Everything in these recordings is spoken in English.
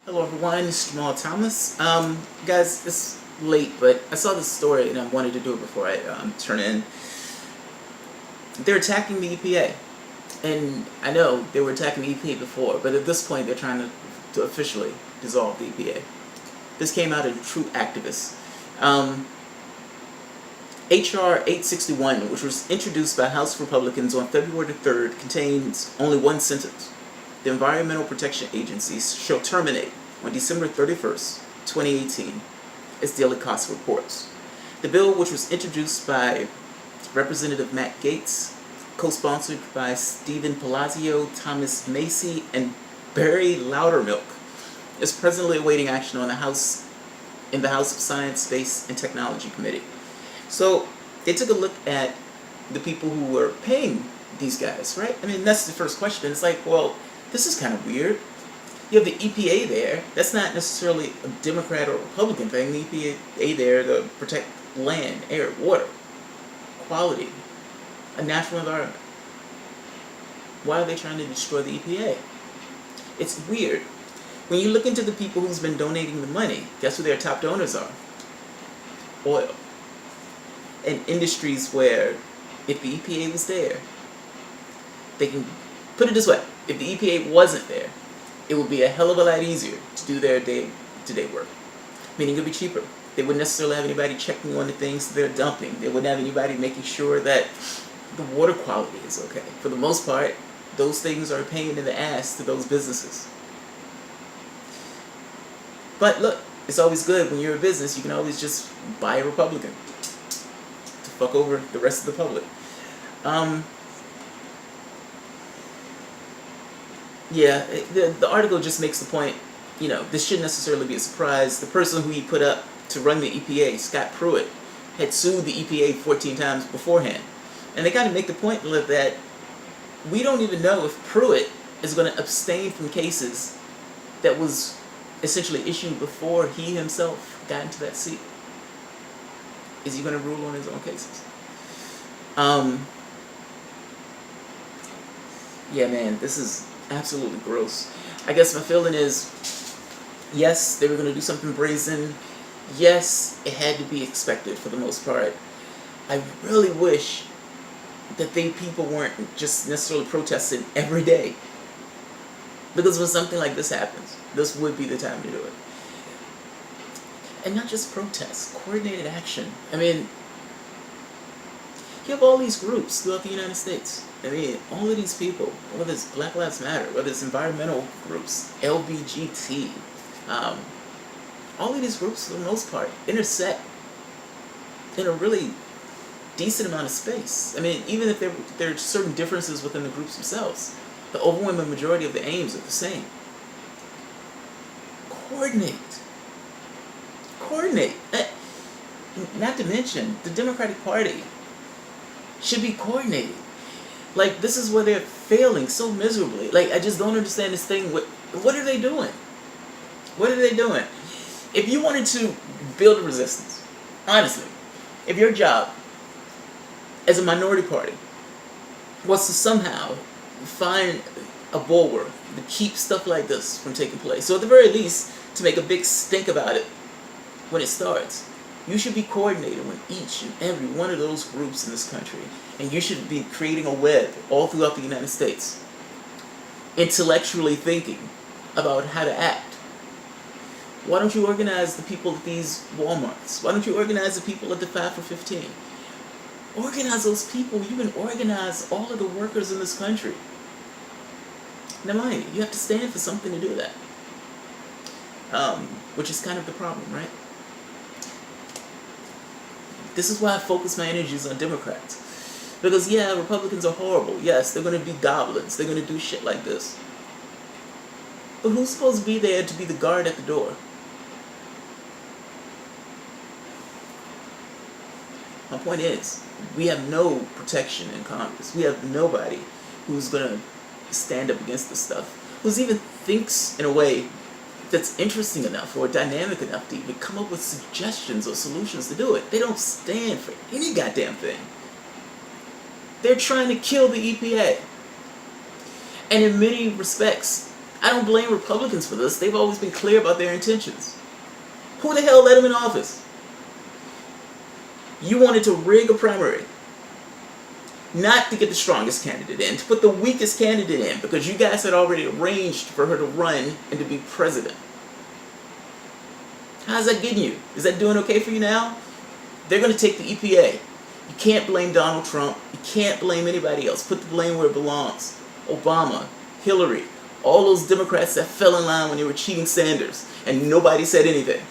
Hello everyone, it's Jamal Thomas. Guys, it's late, but I saw this story and I wanted to do it before I turn in. They're attacking the EPA, and I know they were attacking the EPA before, but at this point they're trying to officially dissolve the EPA. This came out of True Activists. HR 861, which was introduced by House Republicans on February the 3rd, contains only one sentence. The Environmental Protection Agencies shall terminate on December 31st, 2018, its daily cost reports. The bill, which was introduced by Representative Matt Gaetz, co-sponsored by Stephen Palazzio, Thomas Macy, and Barry Loudermilk, is presently awaiting action on the House of Science, Space, and Technology Committee. So they took a look at the people who were paying these guys, right? I mean, that's the first question. It's like, well, this is kind of weird. You have the EPA there. That's not necessarily a Democrat or Republican thing. The EPA there to protect land, air, water, quality, a natural environment. Why are they trying to destroy the EPA? It's weird. When you look into the people who's been donating the money, guess who their top donors are? Oil. And industries where if the EPA was there, they can put it this way, if the EPA wasn't there, it would be a hell of a lot easier to do their day-to-day work. Meaning it would be cheaper. They wouldn't necessarily have anybody checking on the things they're dumping. They wouldn't have anybody making sure that the water quality is okay. For the most part, those things are a pain in the ass to those businesses. But look, it's always good when you're a business, you can always just buy a Republican to fuck over the rest of the public. Yeah, the article just makes the point, this shouldn't necessarily be a surprise. The person who he put up to run the EPA, Scott Pruitt, had sued the EPA 14 times beforehand. And they kind of make the point that we don't even know if Pruitt is going to abstain from cases that was essentially issued before he himself got into that seat. Is he going to rule on his own cases? Yeah, man, this is absolutely gross. I guess my feeling is, yes, they were going to do something brazen. Yes, it had to be expected for the most part. I really wish that people weren't just necessarily protesting every day. Because when something like this happens, this would be the time to do it. And not just protests, coordinated action. I mean, you have all these groups throughout the United States. I mean, all of these people, whether it's Black Lives Matter, whether it's environmental groups, LBGT, all of these groups, for the most part, intersect in a really decent amount of space. I mean, even if there are certain differences within the groups themselves, the overwhelming majority of the aims are the same. Coordinate. Not to mention, the Democratic Party should be coordinated. Like, this is where they're failing so miserably. Like, I just don't understand this thing. What are they doing? What are they doing? If you wanted to build a resistance, honestly, if your job as a minority party was to somehow find a bulwark to keep stuff like this from taking place, so at the very least, to make a big stink about it when it starts, you should be coordinated with each and every one of those groups in this country. And you should be creating a web all throughout the United States, intellectually thinking about how to act. Why don't you organize the people at these Walmarts? Why don't you organize the people at the 5 for 15? Organize those people. You can organize all of the workers in this country. Now mind you have to stand for something to do that. Which is kind of the problem, right? This is why I focus my energies on Democrats. Because, yeah, Republicans are horrible. Yes, they're going to be goblins. They're going to do shit like this. But who's supposed to be there to be the guard at the door? My point is, we have no protection in Congress. We have nobody who's going to stand up against this stuff. Who's even thinks in a way that's interesting enough or dynamic enough to even come up with suggestions or solutions to do it. They don't stand for any goddamn thing. They're trying to kill the EPA. And in many respects, I don't blame Republicans for this. They've always been clear about their intentions. Who the hell let them in office? You wanted to rig a primary. Not to get the strongest candidate in, to put the weakest candidate in, because you guys had already arranged for her to run and to be president. How's that getting you? Is that doing okay for you now? They're going to take the EPA. You can't blame Donald Trump. You can't blame anybody else. Put the blame where it belongs. Obama, Hillary, all those Democrats that fell in line when they were cheating Sanders, and nobody said anything.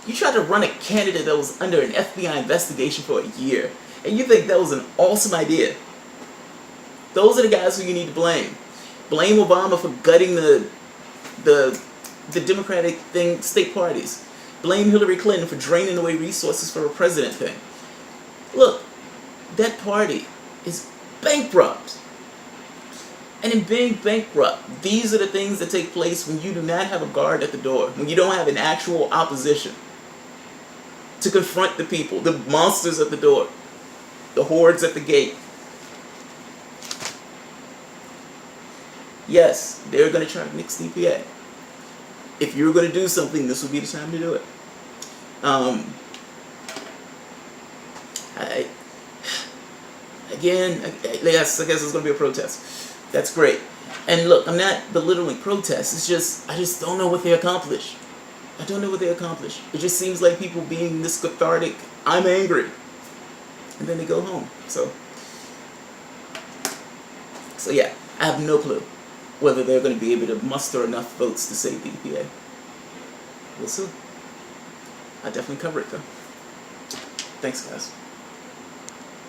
You tried to run a candidate that was under an FBI investigation for a year, and you think that was an awesome idea. Those are the guys who you need to blame. Blame Obama for gutting the Democratic state parties. Blame Hillary Clinton for draining away resources for a president thing. Look, that party is bankrupt. And in being bankrupt, these are the things that take place when you do not have a guard at the door, when you don't have an actual opposition to confront the people, the monsters at the door, the hordes at the gate. Yes, they're going to try to nix the EPA. If you're going to do something, this will be the time to do it. I guess it's going to be a protest. That's great. And look, I'm not belittling protests. It's just, I just don't know what they accomplish. I don't know what they accomplish. It just seems like people being this cathartic, I'm angry. And then they go home. So yeah, I have no clue whether they're going to be able to muster enough votes to save the EPA. We'll see. I definitely cover it though. Thanks, guys.